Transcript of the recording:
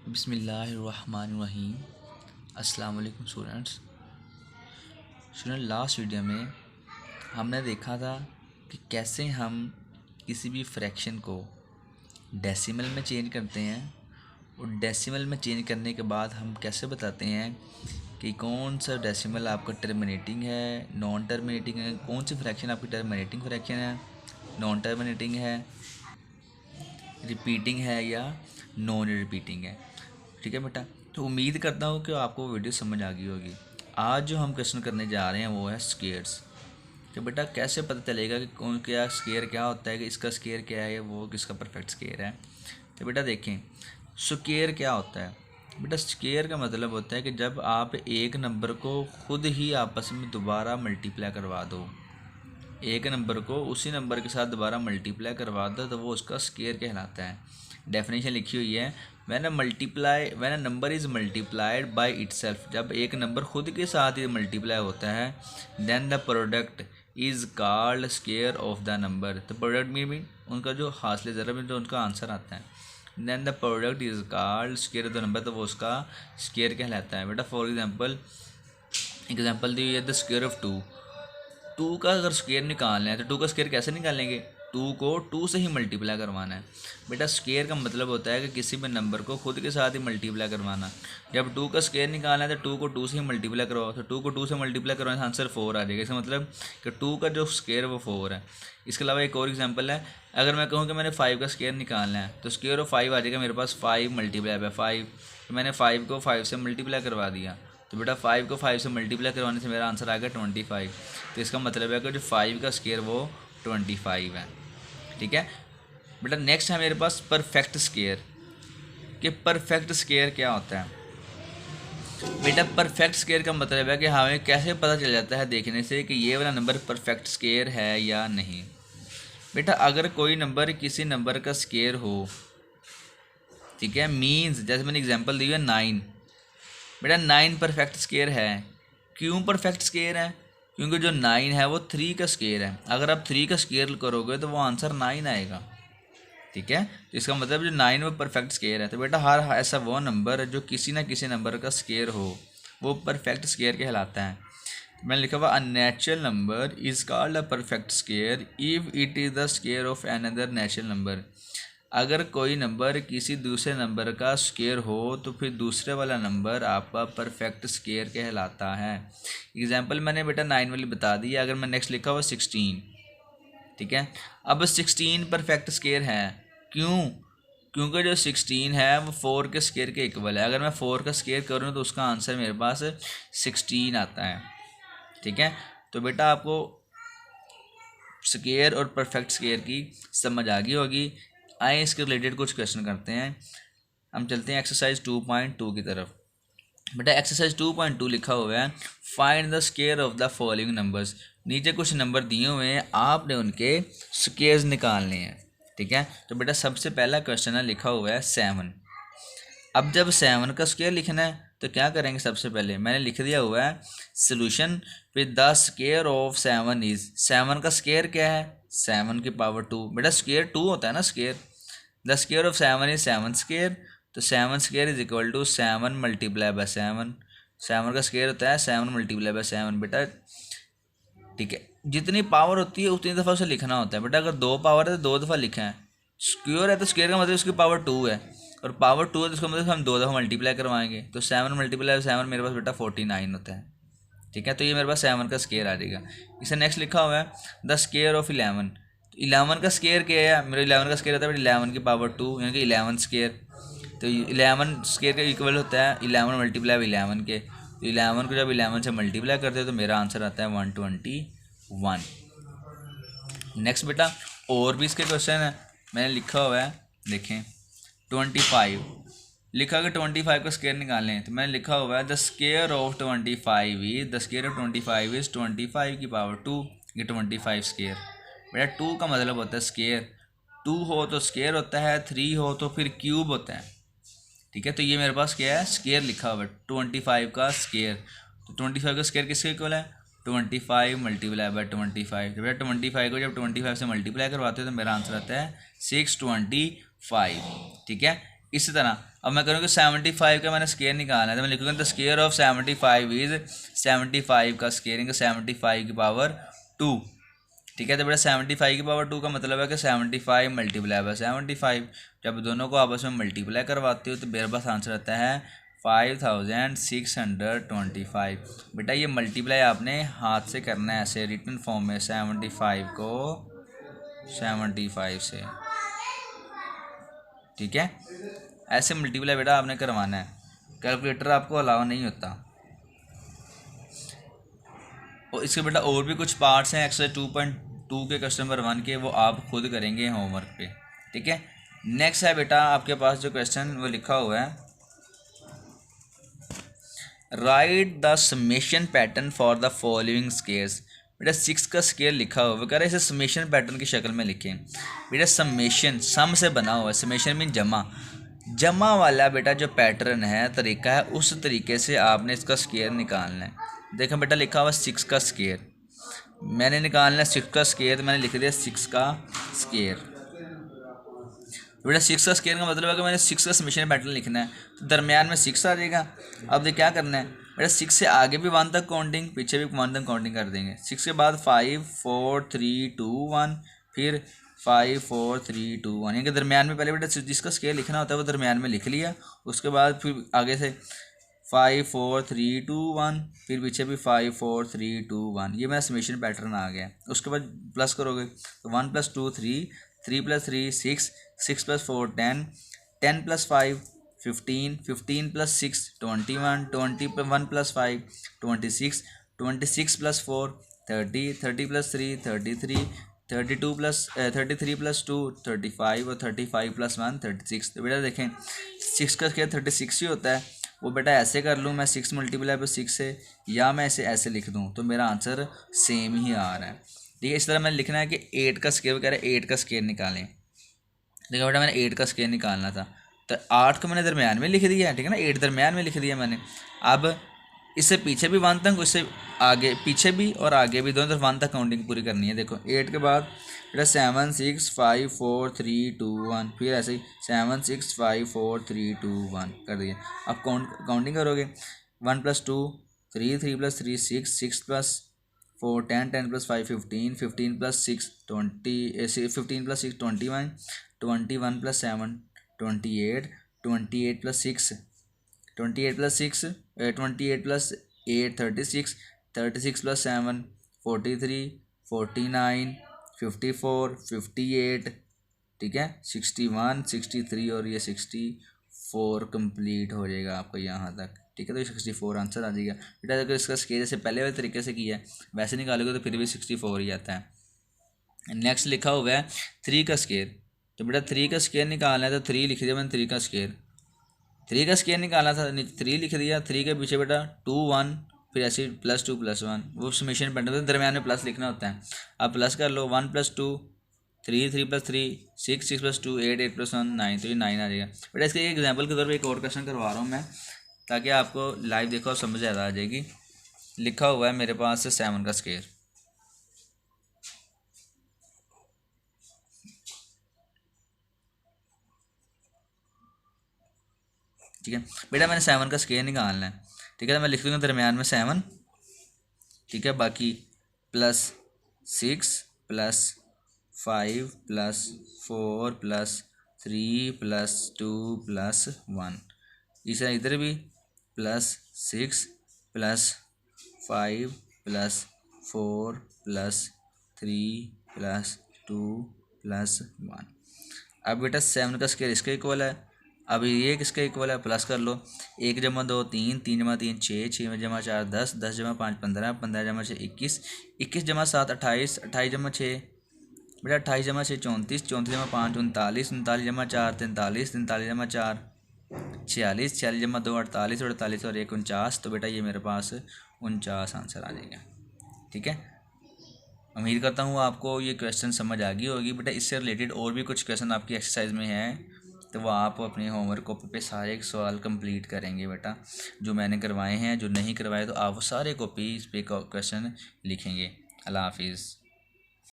बिस्मिल्लाहिर्रहमानिर्रहीम। अस्सलाम वालेकुम स्टूडेंट्स। लास्ट वीडियो में हमने देखा था कि कैसे हम किसी भी फ्रैक्शन को डेसिमल में चेंज करते हैं और डेसिमल में चेंज करने के बाद हम कैसे बताते हैं कि कौन सा डेसिमल आपका टर्मिनेटिंग है, नॉन टर्मिनेटिंग है, कौन सी फ्रैक्शन आपकी टर्मिनेटिंग फ्रैक्शन है, नॉन टर्मिनेटिंग है, रिपीटिंग है या नॉन रिपीटिंग है। ठीक है बेटा, तो उम्मीद करता हूँ कि आपको वीडियो समझ आ गई होगी। आज जो हम क्वेश्चन करने जा रहे हैं वो है स्केयर्स। तो बेटा कैसे पता चलेगा कि कौन क्या स्केयर क्या होता है, कि इसका स्केयर क्या है, वो किसका परफेक्ट स्केयर है। तो बेटा देखें, स्केयर क्या होता है। बेटा स्केयर का मतलब होता है कि जब आप एक नंबर को खुद ही आपस में दोबारा मल्टीप्लाई करवा दो, एक नंबर को उसी नंबर के साथ दोबारा मल्टीप्लाई करवा दो तो वो उसका स्केयर कहलाता है। डेफिनेशन लिखी हुई है, when a number is multiplied by itself, जब एक नंबर खुद के साथ ही मल्टीप्लाई होता है, then the product is called square of the number. तो प्रोडक्ट मीन उनका जो हासिल ज़रा में जो उनका आंसर आता है, then the product is called square of the number, तो वो उसका स्केयर कहलाता है। बेटा फॉर एग्जाम्पल दी है द स्केयर ऑफ टू का अगर स्केयर निकालना है तो टू का स्केयर कैसे निकालेंगे, टू को टू से ही मल्टीप्लाई करवाना है। बेटा स्केयर का मतलब होता है कि किसी भी नंबर को खुद के साथ ही मल्टीप्लाई करवाना। जब टू का स्केयर निकालना है तो टू को टू से ही मल्टीप्लाई करवाओ, तो टू को टू से मल्टीप्लाई करवाने से आंसर 4 आ जाएगा। इसका मतलब कि टू का जो स्केयर है वो 4 है। इसके अलावा एक और एग्जाम्पल है, अगर मैं कहूँ कि मैंने 5 का स्केयर निकालना है तो स्केयर ऑफ 5 आ जाएगा मेरे पास 5 मल्टीप्लाई बाय 5, तो मैंने 5 को 5 से मल्टीप्लाई करवा दिया, तो बेटा 5 को 5 से मल्टीप्लाई करवाने से मेरा आंसर आ गया 25। तो इसका मतलब है कि जो 5 का स्केयर वो 25 है। ठीक है बेटा, नेक्स्ट है मेरे पास परफेक्ट स्केयर। कि परफेक्ट स्केयर क्या होता है। बेटा परफेक्ट स्केयर का मतलब है कि हमें कैसे पता चल जाता है देखने से कि ये वाला नंबर परफेक्ट स्केयर है या नहीं। बेटा अगर कोई नंबर किसी नंबर का स्केयर हो, ठीक है, मीन्स जैसे मैंने एग्जांपल दी है 9, बेटा 9 परफेक्ट स्केयर है। क्यों परफेक्ट स्केयर है? क्योंकि जो 9 है वो 3 का स्केयर है। अगर आप 3 का स्केयर करोगे तो वो आंसर 9 आएगा। ठीक है, तो इसका मतलब जो 9 वो परफेक्ट स्केयर है। तो बेटा हर ऐसा वो नंबर जो किसी ना किसी नंबर का स्केयर हो वो परफेक्ट स्केयर कहलाता है। मैंने लिखा हुआ a natural number is called a perfect square if it is the square of another natural number. अगर कोई नंबर किसी दूसरे नंबर का स्केयर हो तो फिर दूसरे वाला नंबर आपका परफेक्ट स्केयर कहलाता है। एग्जाम्पल मैंने बेटा 9 वाली बता दी। अगर मैं नेक्स्ट लिखा हुआ 16, ठीक है, अब 16 परफेक्ट स्केयर है। क्यों? क्योंकि जो 16 है वो 4 के स्केयर के इक्वल है। अगर मैं 4 का स्केयर करूँ तो उसका आंसर मेरे पास 16 आता है। ठीक है, तो बेटा आपको स्केयर और परफेक्ट स्केयर की समझ आ गई होगी। आए इसके रिलेटेड कुछ क्वेश्चन करते हैं। हम चलते हैं एक्सरसाइज 2.2 की तरफ। बेटा एक्सरसाइज 2.2 लिखा हुआ है, find the square of the following numbers. नीचे कुछ नंबर दिए हुए हैं, आपने उनके स्केयर्स निकालने हैं। ठीक है, तो बेटा सबसे पहला क्वेश्चन है, लिखा हुआ है 7। अब जब 7 का स्केयर लिखना है तो क्या करेंगे, सबसे पहले मैंने लिख दिया हुआ है solution with the square of 7 is. 7 का स्केयर क्या है, 7 की पावर 2। बेटा स्केयर 2 होता है ना square. The square of 7 is 7 square, तो 7 square is equal to 7 multiply by 7। 7 का स्केयर होता है 7 मल्टीप्लाई बाय 7 बेटा। ठीक है, जितनी पावर होती है उतनी दफ़ा उसे लिखना होता है। बेटा अगर 2 पावर है तो 2 दफ़ा लिखा है। स्क्वायर है तो स्क्वायर का मतलब उसकी पावर 2 है, और पावर 2 है तो उसका मतलब हम 2 दफ़ा मल्टीप्लाई करवाएंगे। तो 7 मल्टीप्लाई 7 मेरे पास बेटा 49 होता है। ठीक है, तो ये मेरे पास 7 का स्केयर आ जाएगा। इसे नेक्स्ट लिखा हुआ है द स्केयर ऑफ 11। तो 11 का स्केयर क्या है, मेरे 11 का स्केयर होता है बेटा 11 की पावर 2 यानी कि 11 स्केयर। तो 11 स्केयर का इक्वल होता है 11 मल्टीप्लाई 11 के। तो 11 को जब 11 से मल्टीप्लाई करते हैं तो मेरा आंसर आता है 121। नेक्स्ट बेटा और भी इसके क्वेश्चन है, मैंने लिखा हुआ है देखें 25। लिखा कि 25 का स्केयर निकालें, तो मैंने लिखा हुआ है the square of 25 is, the square of 25 is 25 की पावर 2, ये 25 स्केयर। बेटा 2 का मतलब होता है स्केयर, 2 हो तो स्केयर होता है, 3 हो तो फिर क्यूब होता है। ठीक है, तो ये मेरे पास क्या है, स्केयर लिखा हुआ है 25 का स्केयर। तो 25 का स्केयर किसके इक्वल है, 25 मल्टीप्लाई बाय 25। तो बेटा 25 को जब 25 से मल्टीप्लाई करवाते हैं तो मेरा आंसर आता है 625। ठीक है, इसी तरह अब मैं करूँगा 75 का मैंने स्केयर निकालना है, तो मैं लिखूँगा द स्केयर ऑफ 75 इज़ 75 का स्केयरिंग 75 की पावर 2। ठीक है, तो बेटा 75 की पावर 2 का मतलब है कि 75 मल्टीप्लाई बाय 75। जब दोनों को आपस में मल्टीप्लाई करवाते हो तो मेरे पास आंसर आता है 5625। बेटा ये मल्टीप्लाई आपने हाथ से करना है, ऐसे रिटन फॉर्म में 75 को 75 से। ठीक है, ऐसे मल्टीप्लाई बेटा आपने करवाना है, कैलकुलेटर आपको अलाउ नहीं होता। और इसके बेटा और भी कुछ पार्ट्स हैं एक्सरसाइज 2.2 के क्वेश्चन नंबर 1 के, वो आप खुद करेंगे होमवर्क पे। ठीक है, नेक्स्ट है बेटा आपके पास जो क्वेश्चन वो लिखा हुआ है, write the summation pattern for the following squares. बेटा 6 का स्केयर लिखा हुआ है, वो कह रहे हैं इसे समेशन पैटर्न की शक्ल में लिखें। बेटा समेशन सम से बना हुआ है, समेशन मीन जमा, जमा वाला बेटा जो पैटर्न है तरीका है, उस तरीके से आपने इसका स्केयर निकालना है। देखो बेटा लिखा हुआ 6 का स्केयर, मैंने निकालना है 6 का स्केयर, तो मैंने लिख दिया 6 का स्केयर। बेटा 6 का स्केयर का मतलब है कि मैंने 6 का समेशन पैटर्न लिखना है, तो दरमियान में 6 आ जाएगा। अब देखिए क्या करना है बेटा, 6 से आगे भी 1 तक काउंटिंग, पीछे भी 1 तक काउंटिंग कर देंगे। 6 के बाद 5 4 3 2 1, फिर 5 4 3 2 1, यानी कि दरमियान में पहले बेटा जिसका स्केयर लिखना होता है वो दरमियान में लिख लिया, उसके बाद फिर आगे से 5 4 3 2 1, फिर पीछे भी 5 4 3 2 1, ये मेरा समेशन पैटर्न आ गया। उसके बाद प्लस करोगे तो 1 + 2 3, 3 + 3 6, 6 + 4 10, 10 + 5 15, 15 + 6 21, 21 + 5 26, 26 + 4 30, 30 + 3 33, 32 + 33 + 2 35 और 35 + 1 36। तो बेटा देखें 6 का स्केयर 36 ही होता है, वो बेटा ऐसे कर लूँ मैं 6 × 6 से, या मैं इसे ऐसे लिख दूँ, तो मेरा आंसर सेम ही आ रहा है। ठीक है, इस तरह मैंने लिखना है कि 8 का स्केयर कह रहा है 8 का स्केयर निकालें। देखो बेटा मैंने 8 का स्केयर निकालना था, तो 8 को मैंने दरमियान में लिख दिया है। ठीक है ना, 8 दरमियान में लिख दिया मैंने। अब इससे पीछे भी 1 तक, उससे आगे पीछे भी और आगे भी, दोनों तरफ 1 तक काउंटिंग पूरी करनी है। देखो 8 के बाद बेटा 7 6 5 4 3 2 1, फिर ऐसे ही 7 6 5 4 3 2 1 कर दिया। अब काउंटिंग करोगे 1 + 2 3, 3 + 3 6, 6 + 4 10, 10 + 5 15, 15 + 6 20, 15 + 6 21, 21 + 7 28, 28 + 6 28 + 6 28 + 8 36, 36 + 7 43, 49 54 58, ठीक है 61 63 और ये 64 कंप्लीट हो जाएगा आपका यहाँ तक। ठीक है, तो ये 64 आंसर आ जाएगा। बेटा अगर इसका स्केयर जैसे पहले वाले तरीके से किया है वैसे निकालोगे तो फिर भी 64 ही आता है। नेक्स्ट लिखा हुआ है 3 का स्केयर, तो बेटा 3 का स्केयर निकालना है, तो 3 लिख दिया मैंने 3 का स्केयर। 3 का स्केयर निकालना था, 3 लिख दिया। 3 के पीछे बेटा 2 1, फिर ऐसे +2 + 1, वो समेशन पैटर्न दरमियान में प्लस लिखना होता है। अब प्लस कर लो 1 + 2 3, 3 + 3 6, 6 + 2 8, 8 + 1 9, तो ये 9 आ जाएगा। बेटा इसके एग्जाम्पल के तौर पर एक और क्वेश्चन करवा रहा हूँ मैं, ताकि आपको लाइव देखो और समझ ज़्यादा आ जाएगी। लिखा हुआ है मेरे पास 7 का स्केयर। ठीक है बेटा मैंने 7 का स्केयर निकालना है। ठीक है, तो मैं लिख दूँगा दरमियान में 7। ठीक है, बाकी +6 +5 +4 +3 +2 +1, इस तरह इधर भी +6 +5 +4 +3 +2 +1। अब बेटा 7 का स्केयर इसका इक्वल है, अब ये किसका इक्वल है, प्लस कर लो 1 + 2 3, 3 + 3 6, 6 + 4 10, 10 + 5 15, 15 + 6 21, 21 + 7 28, 28 + 6 बेटा 28 + 6 34, 34 + 5 39, 39 + 4 43, 43 + 4 46, 46 + 2 48, 48 और 1 49, तो बेटा ये मेरे पास 49 आंसर आ जाएगा। ठीक है, उम्मीद करता हूँ आपको ये क्वेश्चन समझ आ गई होगी। बेटा इससे रिलेटेड और भी कुछ क्वेश्चन आपकी एक्सरसाइज में हैं, तो वो आप अपने होमवर्क कॉपी पे सारे सवाल कंप्लीट करेंगे बेटा, जो मैंने करवाए हैं। जो नहीं करवाए तो आप वो सारे कॉपी पे क्वेश्चन लिखेंगे। अल्लाह हाफिज़।